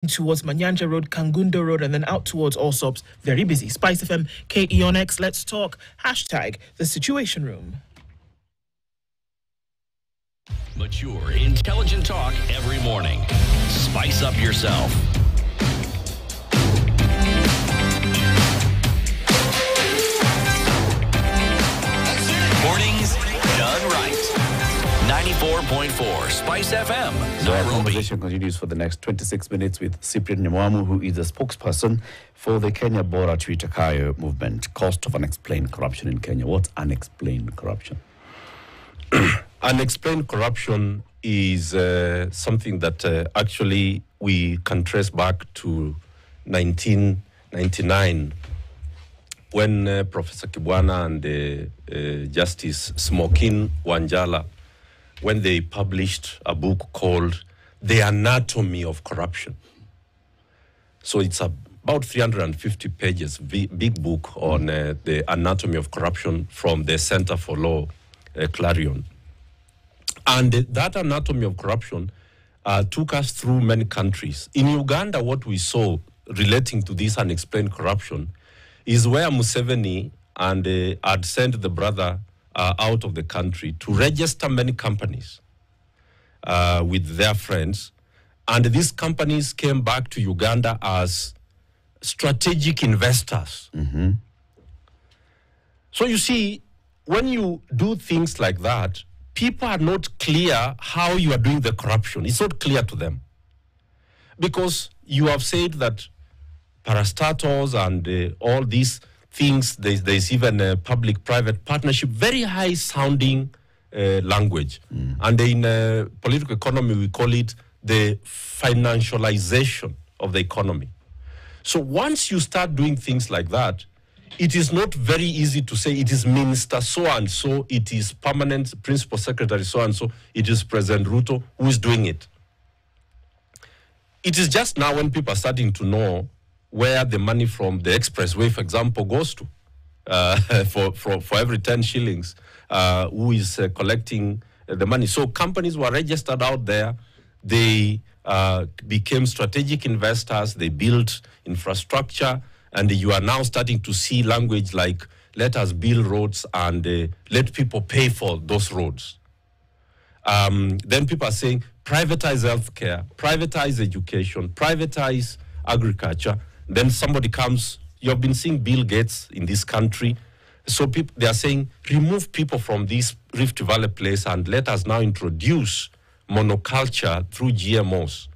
towards Manyanja Road, Kangundo Road, and then out towards Allsops. Very busy. Spice FM, KE on X, let's talk. Hashtag the Situation Room. Mature, intelligent talk every morning. Spice up yourself. Mornings done right. 94.4 Spice FM, So our Nairobi. conversation continues for the next 26 minutes with Cyprian Nyamwamu, who is a spokesperson for the Kenya Bora Tuitakayo movement. Cost of unexplained corruption in Kenya. What's unexplained corruption? Unexplained corruption is something that actually we can trace back to 1999 when Professor Kibwana and Justice Smokin Wanjala, when they published a book called The Anatomy of Corruption. So it's about 350 pages, big book on the anatomy of corruption from the Center for Law, Clarion. And that anatomy of corruption took us through many countries. In Uganda, what we saw relating to this unexplained corruption is where Museveni had sent the brother out of the country to register many companies with their friends. And these companies came back to Uganda as strategic investors. Mm-hmm. So you see, when you do things like that, people are not clear how you are doing the corruption. It's not clear to them. Because you have said that parastatals and all these things, there's even a public-private partnership, very high-sounding language. And in political economy, we call it the financialization of the economy. So once you start doing things like that, it is not very easy to say it is Minister so-and-so, it is Permanent Principal Secretary so-and-so, it is President Ruto who is doing it. It is just now when people are starting to know where the money from the expressway, for example, goes to. For every 10 shillings, who is collecting the money. So companies were registered out there. They became strategic investors. They built infrastructure. And you are now starting to see language like, let us build roads and let people pay for those roads. Then people are saying, privatize healthcare, privatize education, privatize agriculture. Then somebody comes, you have been seeing Bill Gates in this country. So people, they are saying, remove people from this Rift Valley place and let us now introduce monoculture through GMOs.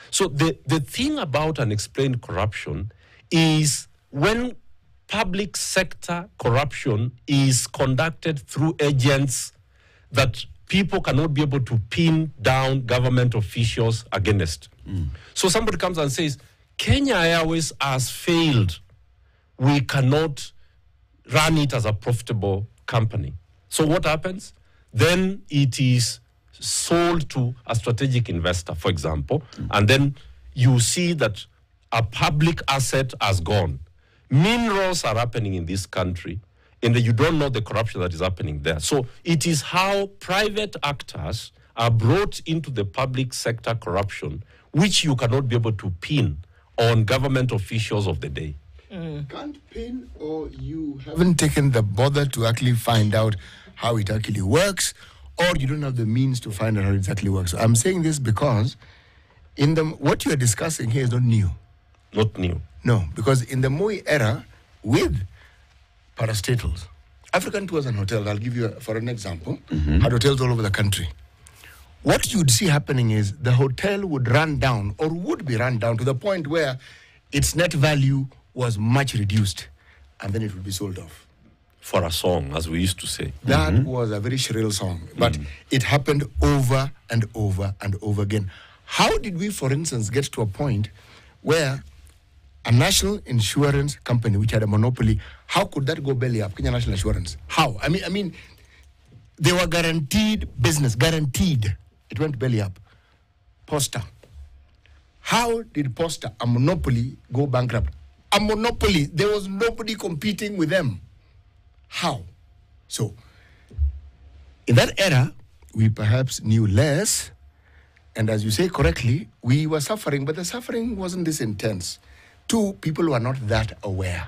So the thing about unexplained corruption is when public sector corruption is conducted through agents that people cannot be able to pin down government officials against. So somebody comes and says, Kenya Airways has failed. We cannot run it as a profitable company. So what happens? Then it is sold to a strategic investor, for example, and then you see that a public asset has gone. Minerals are happening in this country, and you don't know the corruption that is happening there. So it is how private actors are brought into the public sector corruption, which you cannot be able to pin on government officials of the day. Can't pin, or you haven't taken the bother to actually find out how it actually works, or you don't have the means to find out how it exactly works. So I'm saying this because what you are discussing here is not new. Not new. No, because in the Moi era, with parastatals, African Tours and Hotels, I'll give you, for an example, had hotels all over the country. What you'd see happening is the hotel would run down, or would be run down, to the point where its net value was much reduced, and then it would be sold off. For a song, as we used to say. That was a very shrill song, but it happened over and over and over again. How did we, for instance, get to a point where a national insurance company which had a monopoly, how could that go belly up? Kenya National Insurance. How? I mean, they were guaranteed business, guaranteed. It went belly up. Posta. How did Posta, a monopoly, go bankrupt? A monopoly. There was nobody competing with them. How? So, in that era, we perhaps knew less, And as you say correctly, we were suffering, but the suffering wasn't this intense. 2, people were not that aware.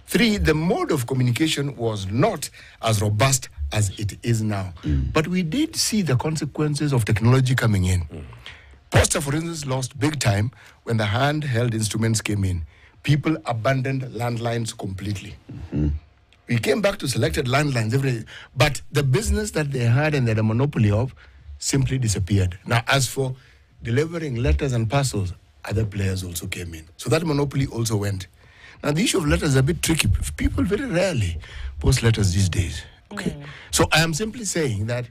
3, the mode of communication was not as robust as it is now. But we did see the consequences of technology coming in. Posta, for instance, lost big time when the handheld instruments came in. People abandoned landlines completely. We came back to selected landlines, but the business that they had and they had a monopoly of simply disappeared. Now, as for delivering letters and parcels, other players also came in. So that monopoly also went. Now, the issue of letters is a bit tricky. People very rarely post letters these days. Okay. So I am simply saying that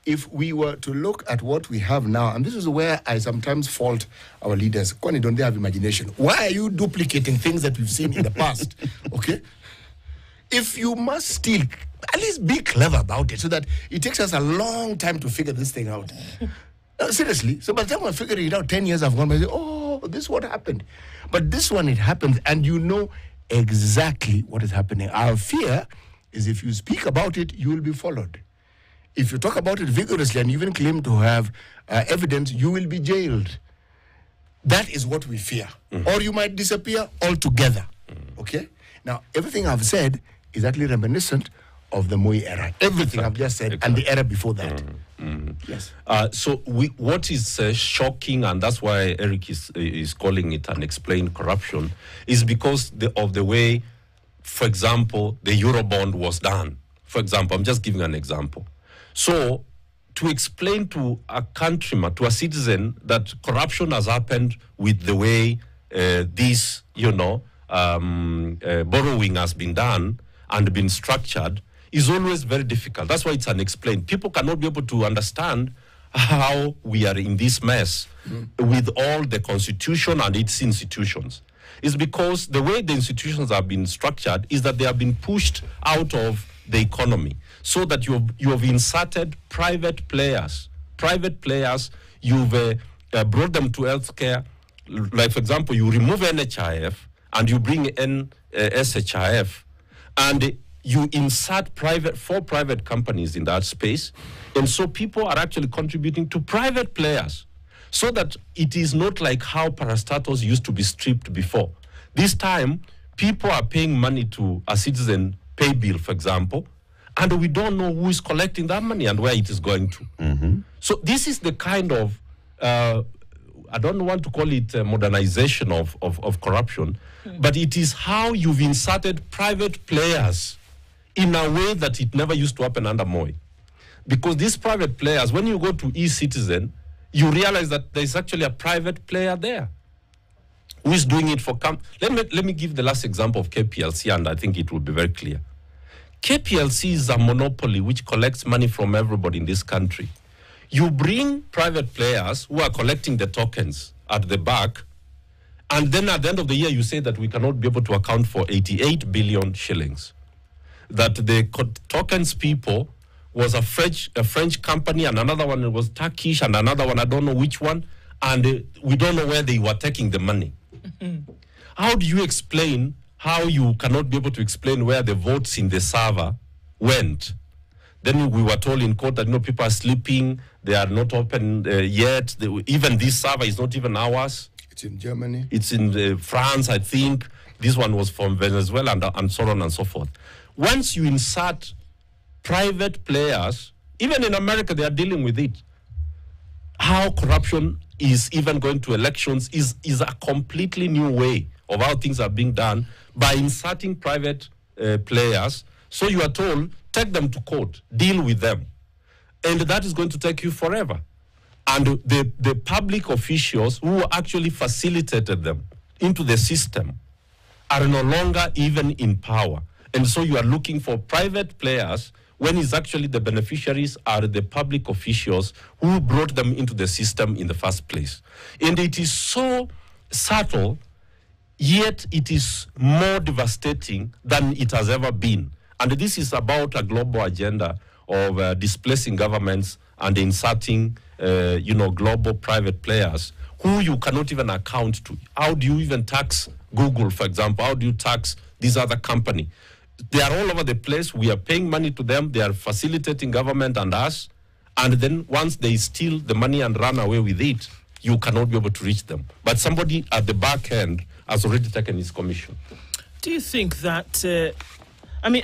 if we were to look at what we have now, and this is where I sometimes fault our leaders, Kwani, don't they have imagination? Why are you duplicating things that we've seen in the past? Okay? If you must steal, at least be clever about it so that it takes us a long time to figure this thing out. Seriously. So by the time we're figuring it out, 10 years have gone by, oh, this is what happened. But this one, it happens, and you know exactly what is happening. Our fear is if you speak about it, you will be followed. If you talk about it vigorously and even claim to have evidence, you will be jailed. That is what we fear. Or you might disappear altogether. Okay? Now, everything I've said is actually reminiscent of the Moi era. Everything I've just said and the era before that. Yes. So what is shocking, and that's why Eric is calling it unexplained corruption, is because of the way, for example, the Eurobond was done. For example, I'm just giving an example. So to explain to a countryman, to a citizen, that corruption has happened with the way this, borrowing has been done and been structured is always very difficult. That's why it's unexplained. People cannot be able to understand how we are in this mess with all the constitution and its institutions. It's because the way the institutions have been structured is that they have been pushed out of the economy, so that you have inserted private players. You've brought them to healthcare. Like, for example, you remove NHIF and you bring in SHIF, and you insert four private companies in that space. And so people are actually contributing to private players, so that it is not like how parastatals used to be stripped before. This time, people are paying money to a citizen pay bill, for example, and we don't know who is collecting that money and where it is going to. So this is the kind of, I don't want to call it modernization of corruption, but it is how you've inserted private players in a way that it never used to happen under Moi. Because these private players, when you go to e-Citizen, you realize that there's actually a private player there who is doing it for... Let me give the last example of KPLC, and I think it will be very clear. KPLC is a monopoly which collects money from everybody in this country. You bring private players who are collecting the tokens at the back, and then at the end of the year, you say that we cannot be able to account for 88 billion shillings. That the tokens people was a French company, and another one was Turkish, and another one, I don't know which one, and we don't know where they were taking the money. How do you explain how you cannot be able to explain where the votes in the server went? Then we were told in court that people are sleeping, they are not open yet. Even this server is not even ours. It's in Germany. It's in France, I think. This one was from Venezuela, and so on and so forth. Once you insert private players, even in America, they are dealing with it. How corruption is even going to elections is a completely new way of how things are being done by inserting private players. So you are told, take them to court, deal with them. And that is going to take you forever. And the public officials who actually facilitated them into the system are no longer even in power. And so you are looking for private players when it's actually the beneficiaries are the public officials who brought them into the system in the first place. And it is so subtle, yet it is more devastating than it has ever been. And this is about a global agenda of displacing governments and inserting, global private players who you cannot even account to. How do you even tax Google, for example? How do you tax this other company? They are all over the place. We are paying money to them. They are facilitating government and us. And then once they steal the money and run away with it, you cannot be able to reach them. But somebody at the back end has already taken his commission. Do you think that,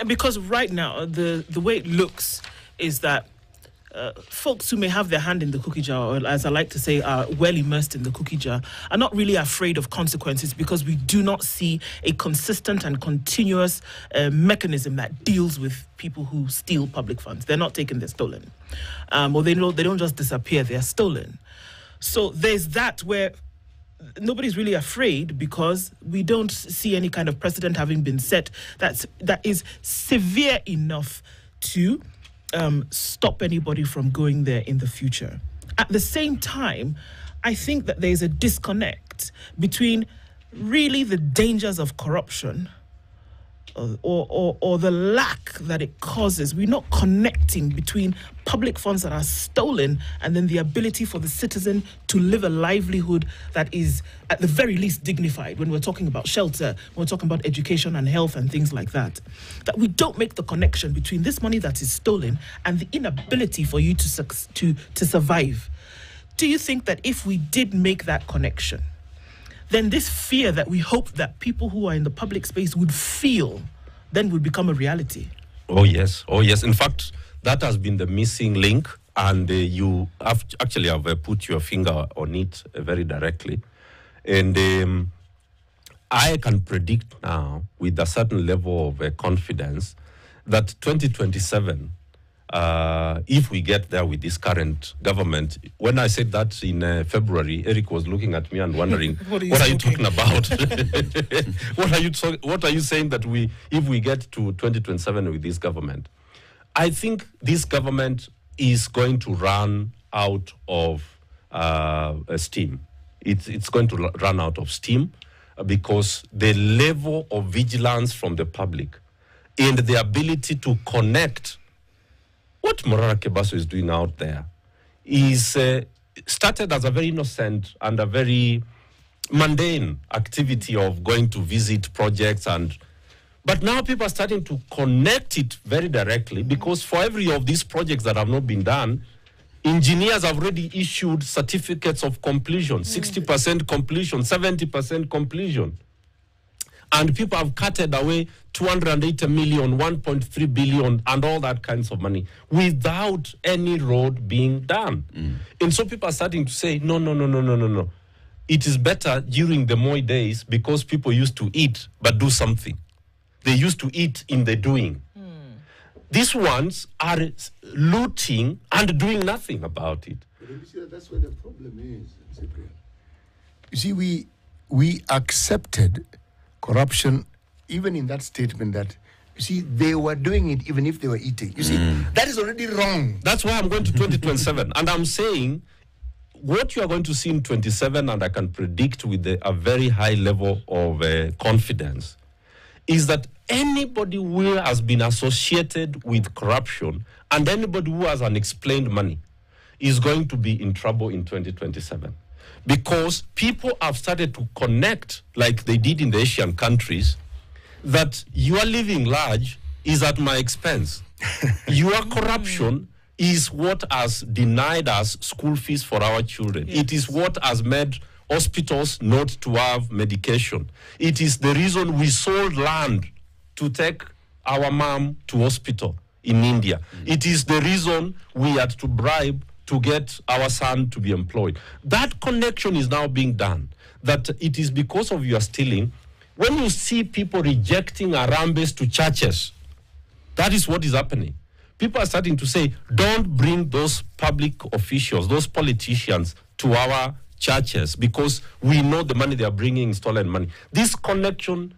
because right now, the way it looks is that folks who may have their hand in the cookie jar, or as I like to say, are well immersed in the cookie jar, are not really afraid of consequences because we do not see a consistent and continuous mechanism that deals with people who steal public funds. They're not taken, they're stolen. Or they don't just disappear, they're stolen. So there's that where nobody's really afraid because we don't see any kind of precedent having been set that is severe enough to stop anybody from going there in the future. At the same time, I think that there's a disconnect between really the dangers of corruption or the lack that it causes. We're not connecting between public funds that are stolen and then the ability for the citizen to live a livelihood that is at the very least dignified. When we're talking about shelter, when we're talking about education and health and things like that, that we don't make the connection between this money that is stolen and the inability for you to survive. Do you think that if we did make that connection, then this fear that we hope that people who are in the public space would feel then would become a reality? Oh, yes. Oh, yes. In fact, that has been the missing link, and you have put your finger on it very directly. And I can predict now with a certain level of confidence that 2027, if we get there with this current government, when I said that in February, Eric was looking at me and wondering, what are you talking about? What are you saying that if we get to 2027 with this government? I think this government is going to run out of steam. It's going to run out of steam because the level of vigilance from the public and the ability to connect what Morara Kebaso is doing out there is started as a very innocent and a very mundane activity of going to visit projects, but now people are starting to connect it very directly because for every of these projects that have not been done, engineers have already issued certificates of completion, 60% completion, 70% completion. And people have cutted away 280 million, 1.3 billion, and all that kinds of money without any road being done. And so people are starting to say, no. It is better during the Moi days because people used to eat but do something. They used to eat in the doing. These ones are looting and doing nothing about it. But you see, that's where the problem is, Cyprian. You see, we accepted corruption, even in that statement that, you see, they were doing it even if they were eating. You see, that is already wrong. That's why I'm going to 2027. And I'm saying what you are going to see in 27, and I can predict with a very high level of confidence, is that anybody who has been associated with corruption and anybody who has unexplained money is going to be in trouble in 2027. Because people have started to connect, like they did in the Asian countries, that your living large is at my expense. Your corruption is what has denied us school fees for our children. Yes. It is what has made hospitals not to have medication. It is the reason we sold land to take our mom to hospital in India. It is the reason we had to bribe to get our son to be employed. That connection is now being done. That it is because of your stealing. When you see people rejecting Arambes to churches, that is what is happening. People are starting to say, don't bring those public officials, those politicians to our churches because we know the money they are bringing is stolen money. This connection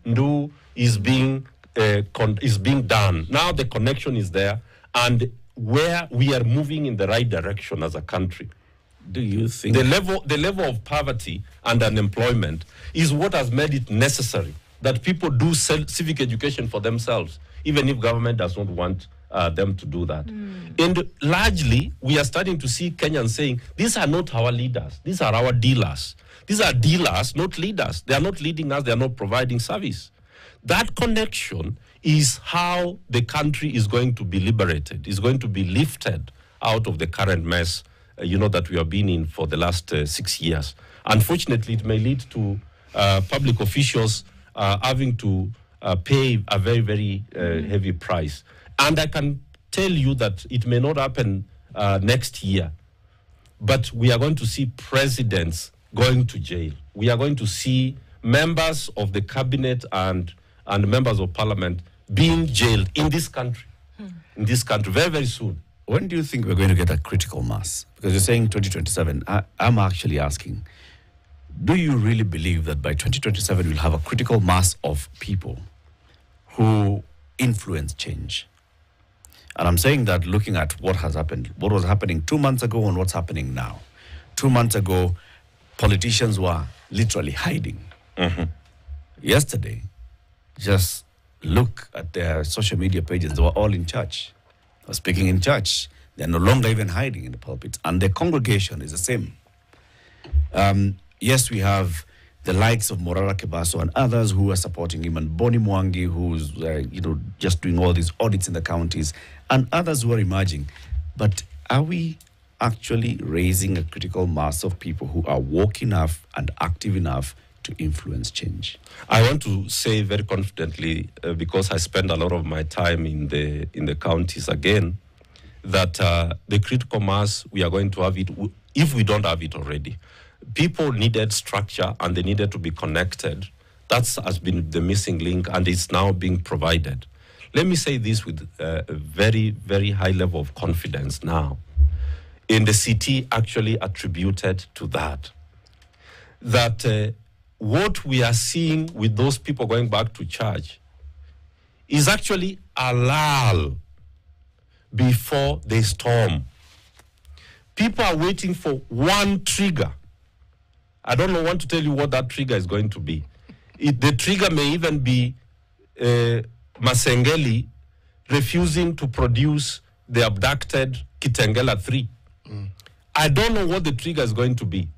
is being done. Now the connection is there, and where we are moving in the right direction as a country. Do you think the level of poverty and unemployment is what has made it necessary that people do civic education for themselves, even if government does not want them to do that? And largely, we are starting to see Kenyans saying, these are not our leaders, these are our dealers. These are dealers, not leaders. They are not leading us, they are not providing service. That connection is how the country is going to be liberated, is going to be lifted out of the current mess, that we have been in for the last 6 years. Unfortunately, it may lead to public officials having to pay a very, very heavy price. And I can tell you that it may not happen next year, but we are going to see presidents going to jail. We are going to see members of the cabinet and members of parliament being jailed in this country. In this country, very, very soon. When do you think we're going to get a critical mass? Because you're saying 2027. I'm actually asking, do you really believe that by 2027 we'll have a critical mass of people who influence change? And I'm saying that looking at what has happened, what was happening 2 months ago and what's happening now. 2 months ago, politicians were literally hiding. Yesterday, just look at their social media pages. They were all in church. They were speaking in church. They're no longer even hiding in the pulpits. And the congregation is the same. Yes, we have the likes of Morara Kebaso and others who are supporting him, and Boni Mwangi, who's just doing all these audits in the counties, and others who are emerging. But are we actually raising a critical mass of people who are woke enough and active enough to influence change? I want to say very confidently, because I spend a lot of my time in the counties again, that the critical mass, we are going to have it if we don't have it already. People needed structure and they needed to be connected. That has been the missing link, and it's now being provided. Let me say this with a very, very high level of confidence now. In the city actually attributed to that what we are seeing with those people going back to church is actually a lull before the storm. People are waiting for one trigger. I don't want to tell you what that trigger is going to be. The trigger may even be Masengeli refusing to produce the abducted Kitengela 3. I don't know what the trigger is going to be.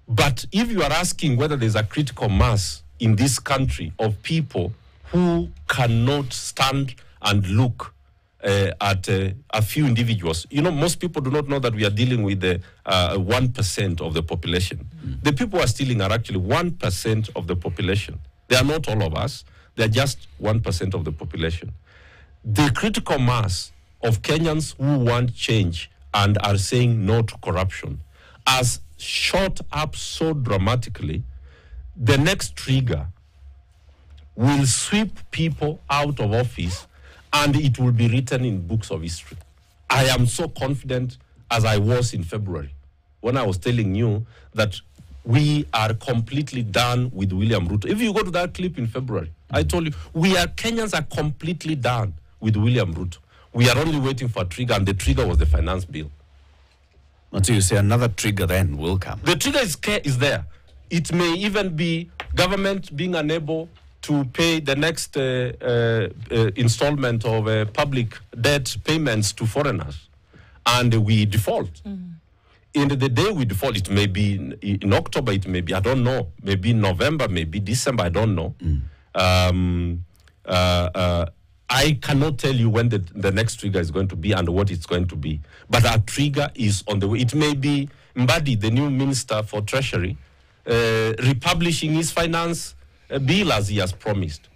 But if you are asking whether there's a critical mass in this country of people who cannot stand and look at a few individuals. Most people do not know that we are dealing with 1% of the population. The people who are stealing are actually 1% of the population. They are not all of us. They are just 1% of the population. The critical mass of Kenyans who want change and are saying no to corruption has shot up so dramatically. The next trigger will sweep people out of office, and it will be written in books of history. I am so confident as I was in February when I was telling you that we are completely done with William Ruto. If you go to that clip in February, I told you, Kenyans are completely done with William Ruto. We are only waiting for a trigger, and the trigger was the finance bill. Until you say another trigger then will come. The trigger is there. It may even be government being unable to pay the next installment of public debt payments to foreigners, and we default. In the day we default, it may be in October, it may be, I don't know, maybe November, maybe December, I don't know. I cannot tell you when the next trigger is going to be and what it's going to be. But our trigger is on the way. It may be Mbadi, the new Minister for Treasury, republishing his finance bill as he has promised.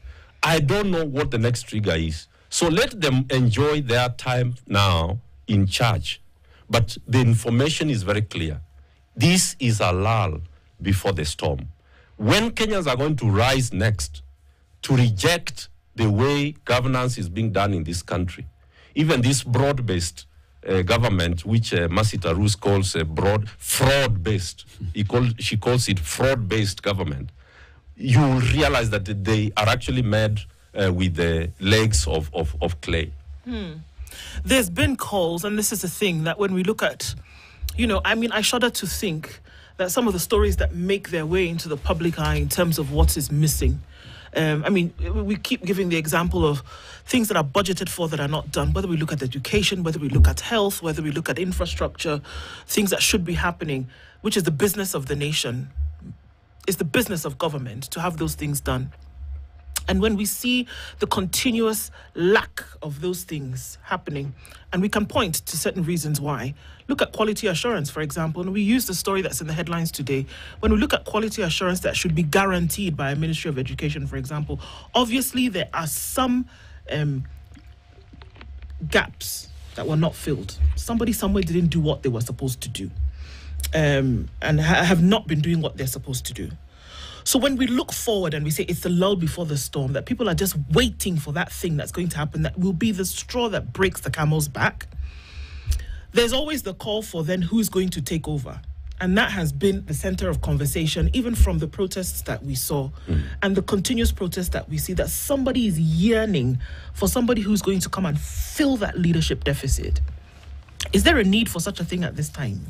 I don't know what the next trigger is. So let them enjoy their time now in charge. But the information is very clear. This is a lull before the storm. When Kenyans are going to rise next to reject the way governance is being done in this country, even this broad-based government, which Masita Rus calls a fraud-based, she calls it fraud-based government, you will realize that they are actually made with the legs of clay. There's been calls, and this is the thing, that when we look at, I shudder to think that some of the stories that make their way into the public eye in terms of what is missing, we keep giving the example of things that are budgeted for that are not done, whether we look at education, whether we look at health, whether we look at infrastructure, things that should be happening, which is the business of the nation. It's the business of government to have those things done. And when we see the continuous lack of those things happening, and we can point to certain reasons why. Look at quality assurance, for example, and we use the story that's in the headlines today. When we look at quality assurance that should be guaranteed by a Ministry of Education, for example, obviously there are some gaps that were not filled. Somebody somewhere didn't do what they were supposed to do, and have not been doing what they're supposed to do. So when we look forward and we say it's the lull before the storm, that people are just waiting for that thing that's going to happen, that will be the straw that breaks the camel's back, there's always the call for then who's going to take over. And that has been the center of conversation, even from the protests that we saw and the continuous protests that we see, that somebody is yearning for somebody who's going to come and fill that leadership deficit. Is there a need for such a thing at this time?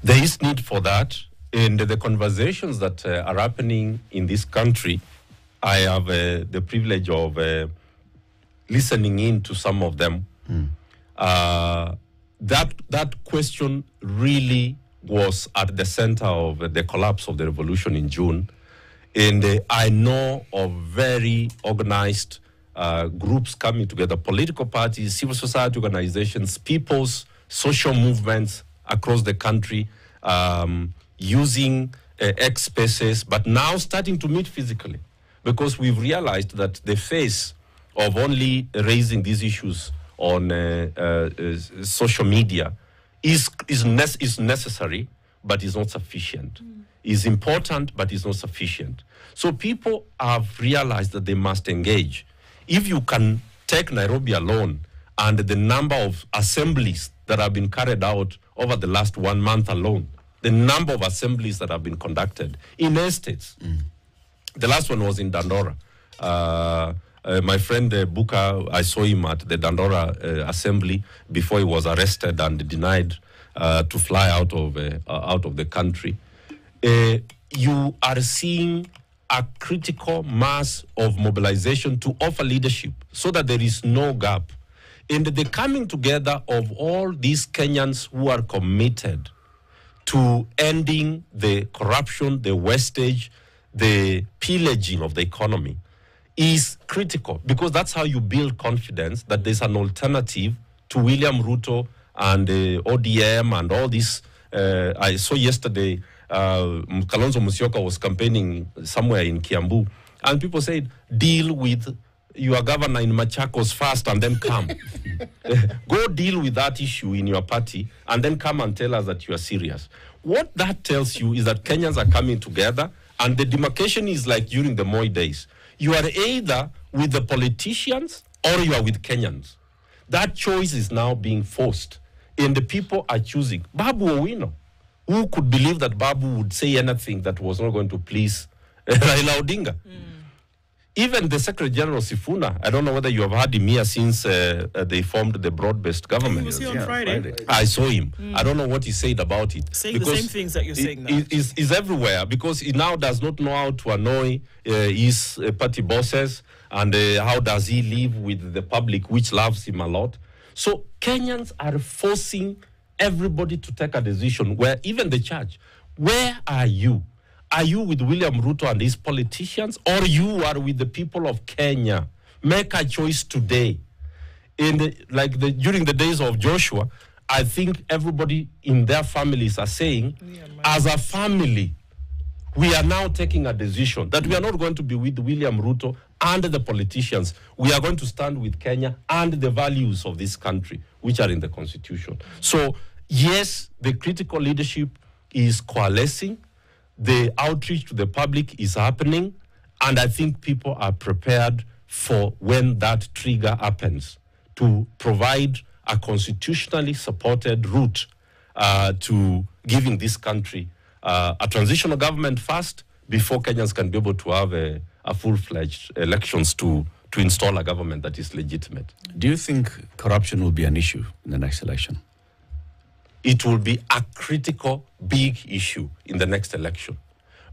There is need for that. In the conversations that are happening in this country, I have the privilege of listening in to some of them. That question really was at the center of the collapse of the revolution in June. And I know of very organized groups coming together, political parties, civil society organizations, people's social movements across the country, using X spaces, but now starting to meet physically, because we've realized that the face of only raising these issues on social media is necessary, but is not sufficient. Is important, but is not sufficient. So people have realized that they must engage. If you can take Nairobi alone, and the number of assemblies that have been carried out over the last 1 month alone, the number of assemblies that have been conducted in estates. The last one was in Dandora. My friend Buka, I saw him at the Dandora assembly before he was arrested and denied to fly out of the country. You are seeing a critical mass of mobilization to offer leadership so that there is no gap. And the coming together of all these Kenyans who are committed to ending the corruption, the wastage, the pillaging of the economy is critical, because that's how you build confidence that there's an alternative to William Ruto and ODM and all this. I saw yesterday Kalonzo Musyoka was campaigning somewhere in Kiambu, and people said, deal with your governor in Machakos first and then come. Go deal with that issue in your party and then come and tell us that you are serious. What that tells you is that Kenyans are coming together, and the demarcation is like during the Moi days. You are either with the politicians or you are with Kenyans. That choice is now being forced, and the people are choosing. Babu Owino, who could believe that Babu would say anything that was not going to please Raila Odinga? Even the Secretary General Sifuna, I don't know whether you have had him here since they formed the broad-based government. He was here on Friday. I saw him. I don't know what he said about it. Saying the same things that you're saying now. He's everywhere, because he now does not know how to annoy his party bosses, and how does he live with the public, which loves him a lot. So Kenyans are forcing everybody to take a decision, where even the church, where are you? Are you with William Ruto and his politicians, or you are with the people of Kenya? Make a choice today. During the days of Joshua, I think everybody in their families are saying, as a family, we are now taking a decision that we are not going to be with William Ruto and the politicians. We are going to stand with Kenya and the values of this country, which are in the Constitution. So, yes, the critical leadership is coalescing. The outreach to the public is happening, and I think people are prepared for when that trigger happens to provide a constitutionally supported route to giving this country a transitional government first, before Kenyans can be able to have a full-fledged elections to install a government that is legitimate. Do you think corruption will be an issue in the next election? It will be a critical, big issue in the next election,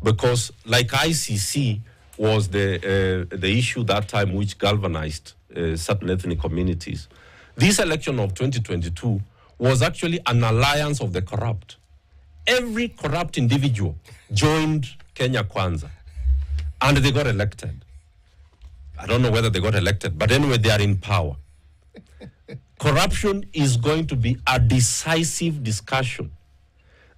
because like ICC was the issue that time which galvanized certain ethnic communities. This election of 2022 was actually an alliance of the corrupt. Every corrupt individual joined Kenya Kwanza, and they got elected. I don't know whether they got elected, but anyway, they are in power. Corruption is going to be a decisive discussion.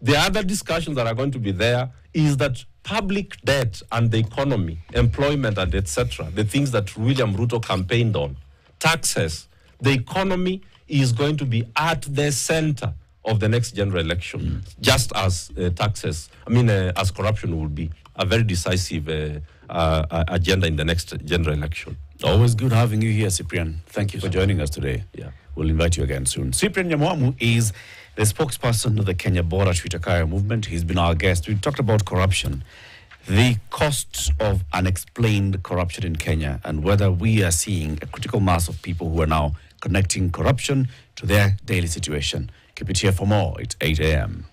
The other discussions that are going to be there is that public debt and the economy, employment and etc., the things that William Ruto campaigned on, taxes, the economy is going to be at the center of the next general election, just as as corruption will be a very decisive agenda in the next general election. Always good having you here, Cyprian. Thank you for joining us today. Yeah. We'll invite you again soon. Cyprian Nyamwamu is the spokesperson of the Kenya Bora Twitakaya movement. He's been our guest. We talked about corruption, the costs of unexplained corruption in Kenya, and whether we are seeing a critical mass of people who are now connecting corruption to their daily situation. Keep it here for more. It's 8 a.m.